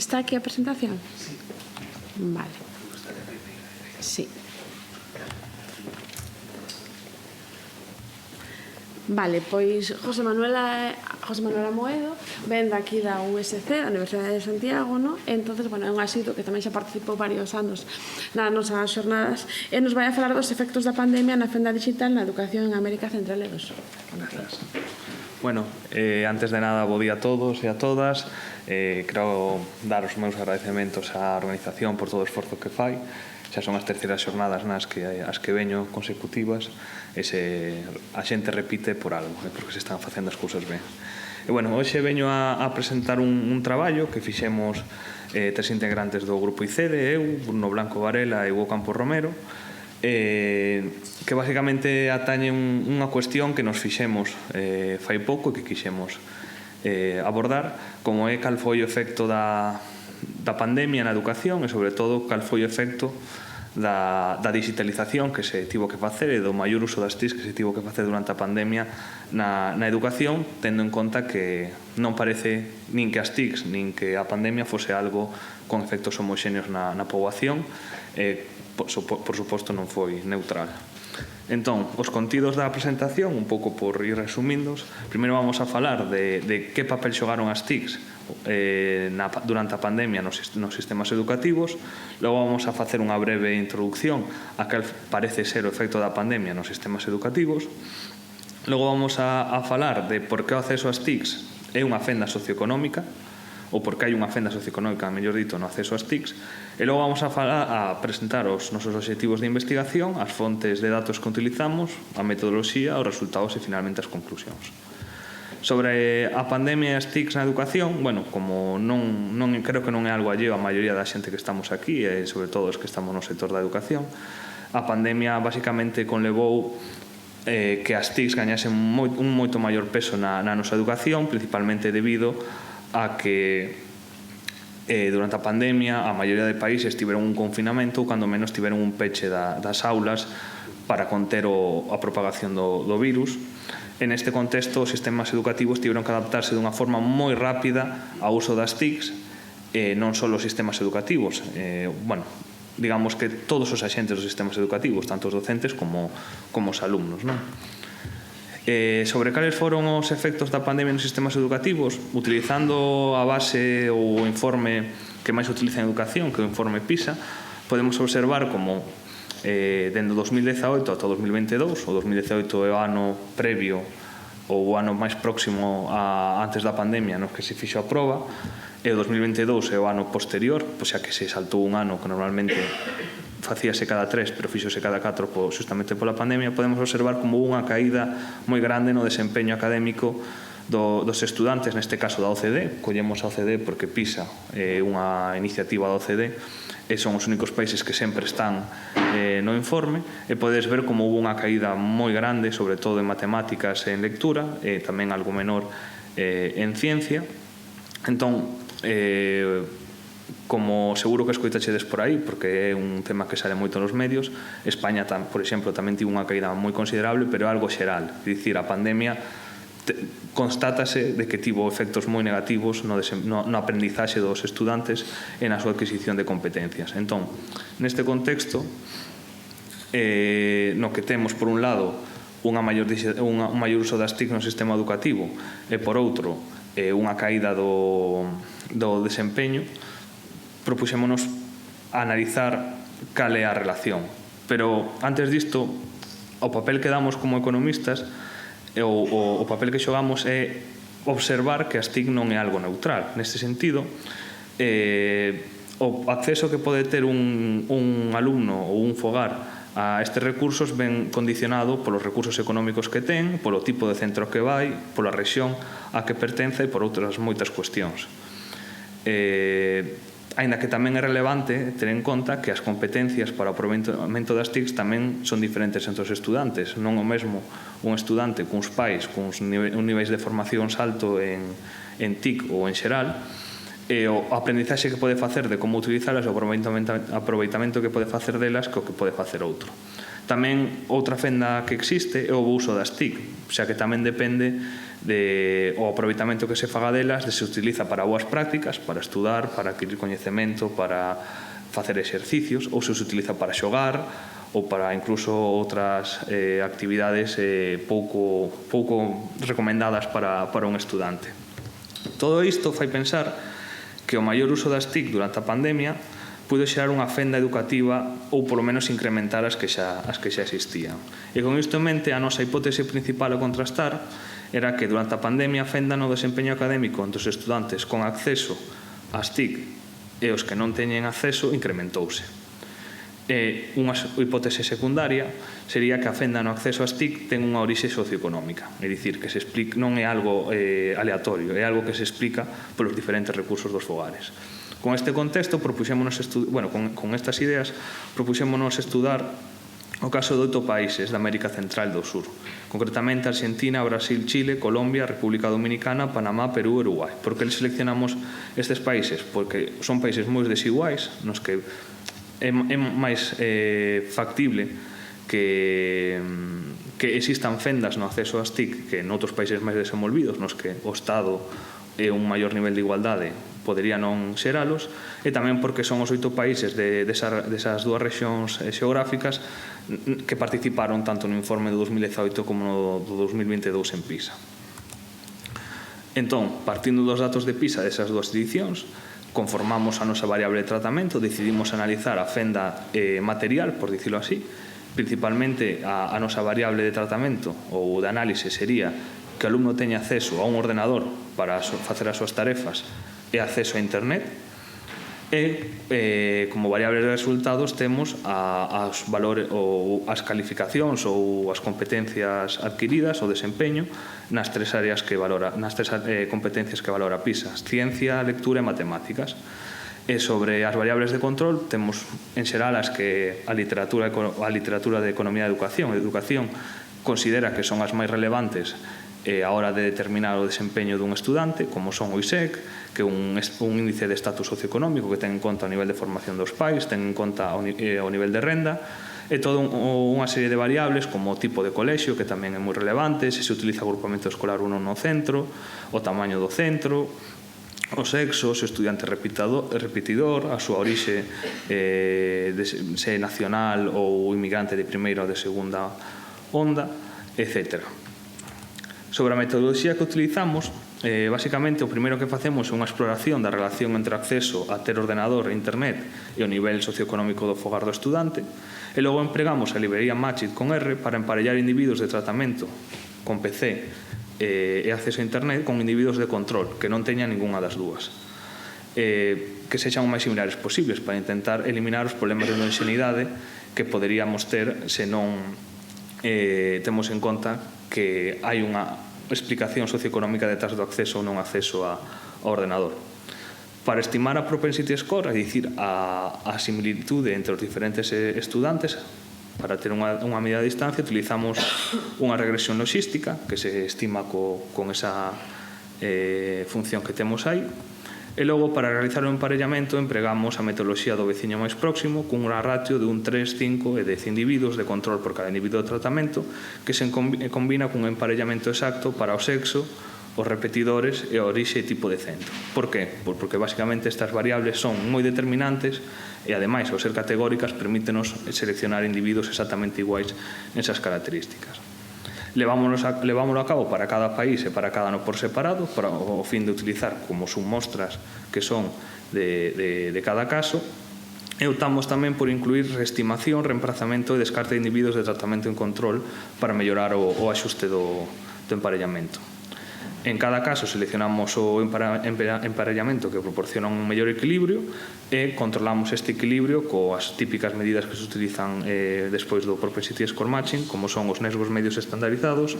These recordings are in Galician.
Está aquí a presentación? Sí. Vale. Sí. Vale, pois José Manuel Amoedo ven daqui da USC, da Universidade de Santiago, no? Entonces, bueno, é un asiduo que tamén xa participou varios anos nas nosas xornadas e nos vai a falar dos efectos da pandemia na fenda digital na educación en América Central e do Sur. Gracias. Bueno, antes de nada, bo día a todos e a todas. Quero dar os meus agradecementos á organización por todo o esforzo que fai. Xa son as terceiras xornadas as que veño consecutivas e a xente repite por algo, porque se están facendo as cousas ben. E, bueno, hoxe veño a presentar un traballo que fixemos tres integrantes do grupo ICEDE, eu, Bruno Blanco Varela e Hugo Campos Romero, que basicamente atañe unha cuestión que nos fixemos fai pouco e que quixemos abordar, como é cal foi o efecto da pandemia na educación e, sobre todo, cal foi o efecto da digitalización que se tivo que facer e do maior uso das TICs que se tivo que facer durante a pandemia na educación, tendo en conta que non parece nin que as TICs nin que a pandemia fose algo con efectos homoxéneos na poboación, por suposto non foi neutral. Entón, os contidos da presentación, un pouco por ir resumindos, primeiro vamos a falar de que papel xogaron as TICs durante a pandemia nos sistemas educativos. Logo vamos a facer unha breve introducción a cal parece ser o efecto da pandemia nos sistemas educativos. Logo vamos a falar de por que o acceso ás TICs é unha fenda socioeconómica, ou porque hai unha fenda socioeconómica, mellor dito, no acceso ás TICs. E logo vamos a presentar os nosos obxectivos de investigación, as fontes de datos que utilizamos, a metodoloxía, os resultados e, finalmente, as conclusións. Sobre a pandemia e as TICs na educación, bueno, como creo que non é algo alleo a maioría da xente que estamos aquí, e sobre todo os que estamos no sector da educación, a pandemia basicamente conlevou que as TICs gañasen un moito maior peso na nosa educación, principalmente debido a que durante a pandemia a maioría de países tiveron un confinamento ou cando menos tiveron un peche das aulas para conter a propagación do virus. En este contexto, os sistemas educativos tiveron que adaptarse dunha forma moi rápida ao uso das TICs, non só os sistemas educativos, digamos que todos os axentes dos sistemas educativos, tanto os docentes como os alumnos, non? Sobre cales foron os efectos da pandemia nos sistemas educativos, utilizando a base ou o informe que máis se utiliza en educación, que é o informe PISA, podemos observar como dende 2018 ata 2022, o 2018 é o ano previo ou o ano máis próximo antes da pandemia no que se fixo a proba, e o 2022 é o ano posterior, xa que se saltou un ano que normalmente facíase cada 3, pero fixose cada 4 justamente pola pandemia. Podemos observar como unha caída moi grande no desempeño académico dos estudantes, neste caso da OCDE. Collemos a OCDE porque PISA é unha iniciativa da OCDE e son os únicos países que sempre están no informe, e podes ver como houve unha caída moi grande, sobre todo en matemáticas e en lectura, e tamén algo menor en ciencia. Entón, como seguro que escoitaxedes por aí, porque é un tema que sale moito nos medios, España, por exemplo, tamén tivo unha caída moi considerable, pero é algo xeral. É dicir, a pandemia constátase de que tivo efectos moi negativos no aprendizaxe dos estudantes e na súa adquisición de competencias. Entón, neste contexto, no que temos, por un lado, un maior uso das TIC no sistema educativo e, por outro, unha caída do desempeño, propuxémonos analizar cal é a relación. Pero, antes disto, o papel que damos como economistas, o papel que xogamos é observar que as TIC non é algo neutral. Neste sentido, o acceso que pode ter un alumno ou un fogar a estes recursos ven condicionado polos recursos económicos que ten, polo tipo de centro que vai, pola rexión a que pertence e por outras moitas cuestións. Aínda que tamén é relevante ter en conta que as competencias para o aproveitamento das TICs tamén son diferentes entre os estudantes. Non o mesmo un estudante cuns pais, cuns niveis de formación alto en TIC ou en xeral, e o aprendizaxe que pode facer de como utilizalas, o aproveitamento que pode facer delas, que o que pode facer outro. Tamén outra fenda que existe é o uso das TIC, xa que tamén depende o aproveitamento que se faga delas se utiliza para boas prácticas, para estudar, para adquirir coñecemento, para facer exercicios, ou se utiliza para xogar ou para incluso outras actividades pouco recomendadas para un estudante. Todo isto fai pensar que o maior uso das TIC durante a pandemia puido xerar unha fenda educativa ou polo menos incrementar as que xa existían. E con isto en mente, a nosa hipótese principal a contrastar era que durante a pandemia a fenda no desempeño académico entre os estudantes con acceso ás TIC e os que non teñen acceso incrementouse. E unha hipótese secundaria sería que a fenda no acceso ás TIC ten unha orixe socioeconómica, é dicir, que non é algo aleatorio, é algo que se explica polos diferentes recursos dos fogares. Con este contexto, con estas ideas, propuxémonos estudar o caso de 8 países da América Central e do Sur, concretamente Argentina, Brasil, Chile, Colombia, República Dominicana, Panamá, Perú e Uruguai. Por que seleccionamos estes países? Porque son países moi desiguais, nos que é máis factible que existan fendas no acceso ás TIC que en outros países máis desenvolvidos, nos que o Estado e un maior nivel de igualdade podería non xeralos, e tamén porque son os 8 países desas dúas rexións xeográficas que participaron tanto no informe do 2018 como no do 2022 en PISA. Entón, partindo dos datos de PISA desas dúas edicións, conformamos a nosa variable de tratamento, decidimos analizar a fenda material, por dicilo así. Principalmente a nosa variable de tratamento ou de análise sería que o alumno teña acceso a un ordenador para facer as súas tarefas e acceso a internet, e como variable de resultados temos as calificacións ou as competencias adquiridas, o desempeño nas tres competencias que valora PISA: ciencia, lectura e matemáticas. E sobre as variables de control temos en xeral as que a literatura de Economía de Educación. A Educación considera que son as máis relevantes a hora de determinar o desempeño dun estudante, como son o ISEC, que é un índice de estatus socioeconómico que ten en conta o nivel de formación dos pais, ten en conta o nivel de renda, e toda unha serie de variables como o tipo de colexio, que tamén é moi relevante, se se utiliza agrupamento escolar ou non no centro, o tamaño do centro, o sexo, se o estudiante repetidor, a súa orixe se nacional ou inmigrante de primeira ou de segunda onda, etc. Sobre a metodoloxía que utilizamos, basicamente o primeiro que facemos é unha exploración da relación entre acceso a ter ordenador e internet e o nivel socioeconómico do fogar do estudante, e logo empregamos a librería Matchit con R para emparellar individuos de tratamento con PC e acceso a internet con individuos de control que non teñan ningunha das dúas, que sexan o máis similares posibles para intentar eliminar os problemas de homoxeneidade que poderíamos ter se non temos en conta que hai unha explicación socioeconómica detrás do acceso ou non acceso ao ordenador. Para estimar a propensity score, é dicir, a similitude entre os diferentes estudantes, para ter unha medida de distancia, utilizamos unha regresión logística que se estima con esa función que temos aí, e logo para realizar o emparellamento empregamos a metodoloxía do veciño máis próximo cunha ratio de un 3, 5 e 10 individuos de control por cada individuo de tratamento, que se combina cun emparellamento exacto para o sexo, os repetidores e a orixe e tipo de centro. Por qué? Porque basicamente estas variables son moi determinantes e ademais, ao ser categóricas, permítenos seleccionar individuos exactamente iguais nesas características. Levámoslo a cabo para cada país e para cada ano por separado, para o fin de utilizar como submostras que son de cada caso, e optamos tamén por incluir reestimación, reemplazamento e descarte de individuos de tratamento en control para mellorar o axuste do emparellamento. En cada caso seleccionamos o emparellamento que proporciona un mellor equilibrio e controlamos este equilibrio coas típicas medidas que se utilizan despois do propensity score matching, como son os nesgos medios estandarizados,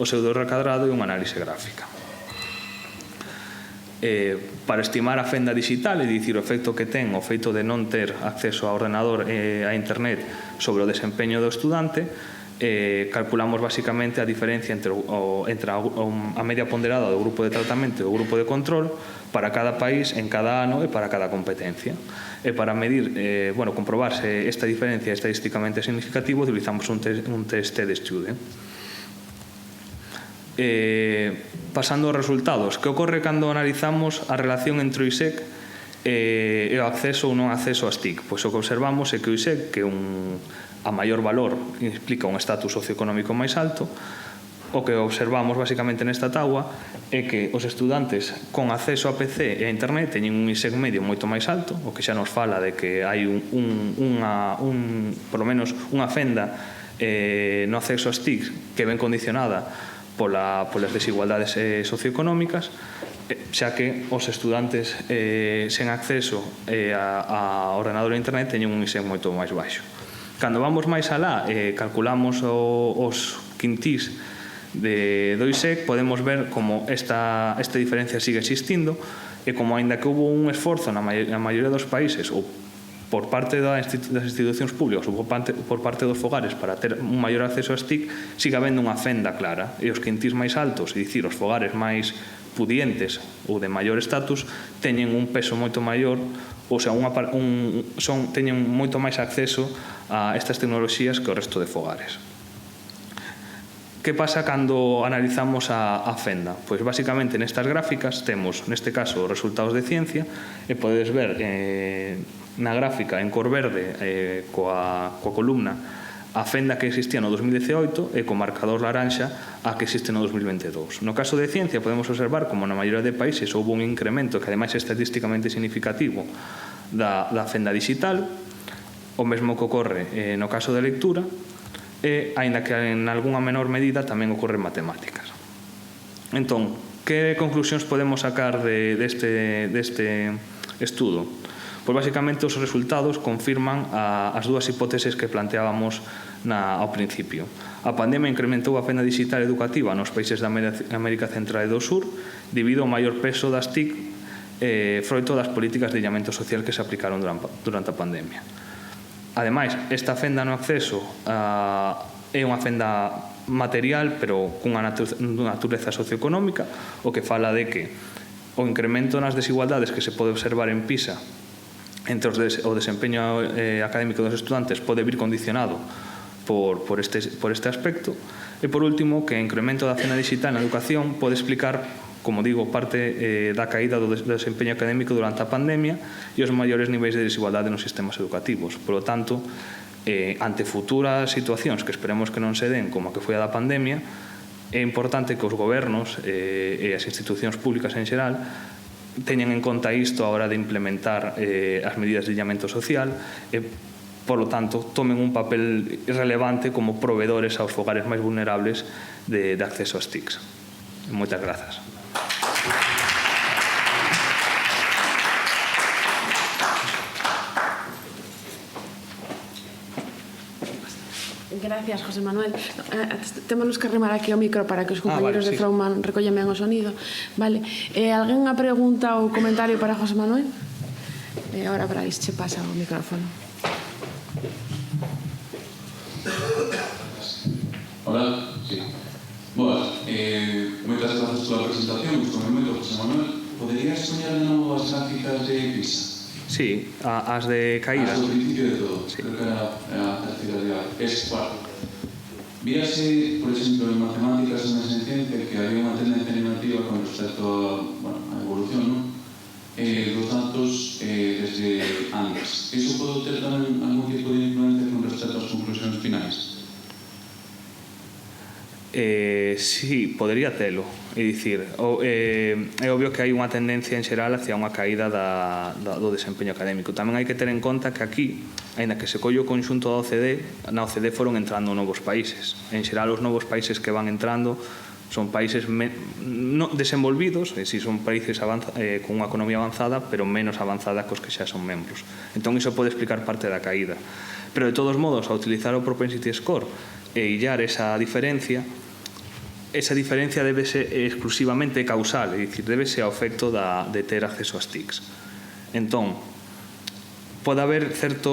o pseudo-R cadrado e unha análise gráfica. Para estimar a fenda digital, é dicir, o efecto que ten o feito de non ter acceso ao ordenador e a internet sobre o desempeño do estudante, calculamos basicamente a diferencia entre a media ponderada do grupo de tratamento e o grupo de control para cada país, en cada ano e para cada competencia. E para medir, comprobar se esta diferencia é estadísticamente significativa, utilizamos un test de student. Pasando aos resultados, que ocorre cando analizamos a relación entre o ISEC e o acceso ou non acceso ás TIC? Pois o que observamos é que o ISEC, que a maior valor implica un estatus socioeconómico máis alto, o que observamos basicamente nesta táboa é que os estudantes con acceso a PC e a internet teñen un ISEC medio moito máis alto, o que xa nos fala de que hai por lo menos unha fenda no acceso ás TIC que ven condicionada polas desigualdades socioeconómicas, xa que os estudantes sen acceso a ordenador e internet teñen un ISEC moito máis baixo. Cando vamos máis alá e calculamos os quintís do ISEC, podemos ver como esta diferencia sigue existindo e como, aínda que houve un esforzo na maioría dos países ou por parte das institucións públicas ou por parte dos fogares para ter un maior acceso ás TIC, sigue habendo unha fenda clara, e os quintís máis altos, é dicir, os fogares máis pudientes ou de maior estatus, teñen un peso moito maior, ou sea, teñen moito máis acceso a estas tecnoloxías que o resto de fogares. Que pasa cando analizamos a fenda? Pois basicamente nestas gráficas temos, neste caso, os resultados de ciencia, e podes ver na gráfica en cor verde coa columna a fenda que existía no 2018 e co marcador laranxa a que existe no 2022. No caso de ciencia podemos observar como na maioría de países houve un incremento que ademais é estatísticamente significativo da fenda digital, o mesmo que ocorre no caso de lectura, e, aínda que en algunha menor medida, tamén ocorre en matemáticas. Entón, que conclusións podemos sacar deste estudo? Pois basicamente os resultados confirman as dúas hipóteses que planteábamos ao principio. A pandemia incrementou a fenda digital educativa nos países da América Central e do Sur debido ao maior peso das TIC froito das políticas de illamento social que se aplicaron durante a pandemia. Ademais, esta fenda no acceso é unha fenda material, pero cunha natureza socioeconómica, o que fala de que o incremento nas desigualdades que se pode observar en PISA entre o desempeño académico dos estudantes pode vir condicionado por este aspecto. E, por último, que o incremento da fenda digital na educación pode explicar, como digo, parte da caída do desempeño académico durante a pandemia e os maiores niveis de desigualdade nos sistemas educativos. Por lo tanto, ante futuras situacións que esperemos que non se den, como a que foi a da pandemia, é importante que os gobernos e as institucións públicas en xeral teñan en conta isto a hora de implementar as medidas de illamento social e, por lo tanto, tomen un papel relevante como proveedores aos fogares máis vulnerables de acceso ás TICs. Moitas grazas. Gracias, José Manuel. Témonos que arrimar aquí o micro para que os compañeros de Frouman recollen ben o sonido. Vale. Alguén unha pregunta ou comentario para José Manuel? Ahora, Brais, che pasa o micrófono. Hola, sí. Boas, moitas grazas pola presentación, gustoume moito, José Manuel. Poderías poñer de novo as gráficas de PISA? Sí, as de caída. As do principio de todo, sí. Creo que era a terceira de cuarto. Víase, por exemplo, en matemáticas e en ciencia que hai unha tendencia negativa con respecto a evolución, non? Dos datos desde antes. Iso pode ter tamén algún tipo de influencia con respecto ás conclusións finais? Sí, podría telo. É dicir, é obvio que hai unha tendencia en xeral hacia unha caída do desempeño académico. Tamén hai que ter en conta que aquí, aínda que se colle o conxunto da OCDE, na OCDE foron entrando novos países. En xeral, os novos países que van entrando son países desenvolvidos, si son países con unha economía avanzada, pero menos avanzada que os que xa son membros. Entón, iso pode explicar parte da caída. Pero, de todos modos, ao utilizar o Propensity Score e illar esa diferencia debe ser exclusivamente causal, é dicir, debe ser ao efecto de ter acceso ás TICs. Entón, pode haber certa,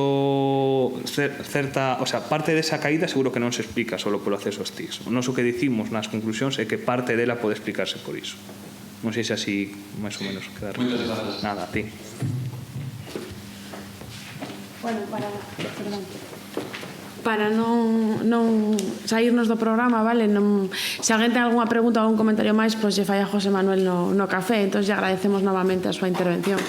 o sea, parte desa caída seguro que non se explica só polo acceso ás TICs. Non o que dicimos nas conclusións é que parte dela pode explicarse por iso. Non sei se así, máis ou menos, quedar. Moitas grazas. Nada, a ti. Bueno, perdón. para non saírnos do programa, vale? Se alguén ten algunha pregunta ou un comentario máis, pois lle fai a José Manuel no café, entón lle agradecemos novamente a súa intervención.